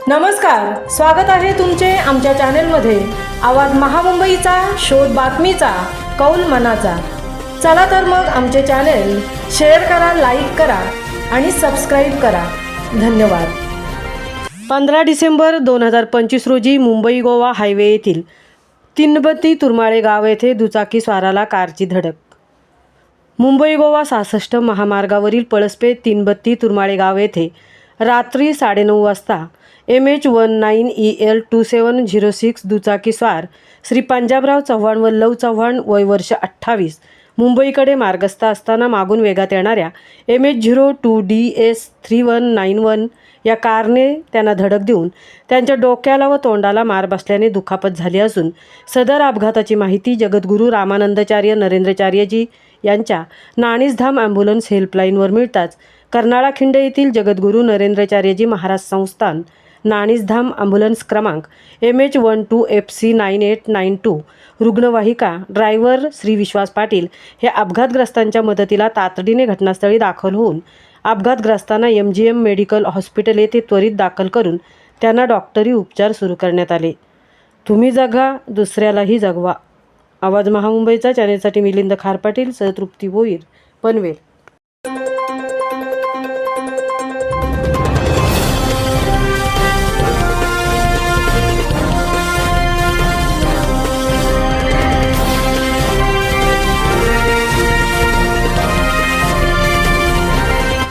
नमस्कार, स्वागत आहे तुमचे आमच्या चॅनेलमध्ये। आवाज महामुंबईचा, शोध बातमीचा, कौल मनाचा। चला तर मग आमचे चॅनेल शेअर करा, लाईक करा आणि सबस्क्राईब करा। धन्यवाद। 15 डिसेंबर 2025 रोजी मुंबई गोवा हायवे येथील तिनबत्ती तुरमाळे गाव येथे दुचाकी स्वाराला कारची धडक। मुंबई गोवा 66 महामार्गावरील पळसपेठ तिनबत्ती तुरमाळे गाव येथे रात्री 9:30 वाजता MH19EL 2706 दुचाकी स्वार श्री पंजाबराव चव्हाण वल्लभ चव्हाण वय वर्ष 28 मुंबईकडे मार्गस्थ असताना मागून वेगात येणाऱ्या MH02DS 3191 या कारने त्यांना धडक देऊन त्यांच्या डोक्याला व तोंडाला मार बसल्याने दुखापत झाली असून सदर अपघाताची माहिती जगद्गुरू रामानंदाचार्य नरेंद्रचार्यजी यांच्या नाणीसधाम ॲम्ब्युलन्स हेल्पलाईनवर मिळताच कर्नाळा खिंड येथील जगद्गुरू नरेंद्रचार्यजी महाराज संस्थान नाणीसधाम ॲम्ब्युलन्स क्रमांक MH12FC9892 रुग्णवाहिका ड्रायव्हर श्री विश्वास पाटील हे अपघातग्रस्तांच्या मदतीला तातडीने घटनास्थळी दाखल होऊन अपघातग्रस्तांना MGM मेडिकल हॉस्पिटल येथे त्वरित दाखल करून त्यांना डॉक्टरी उपचार सुरू करण्यात आले। तुम्ही जगा, दुसऱ्यालाही जगवा। आवाज महामुंबईचा चॅनेलसाठी मिलिंद खार पाटील, सहतृप्ती भोईर, पनवेल।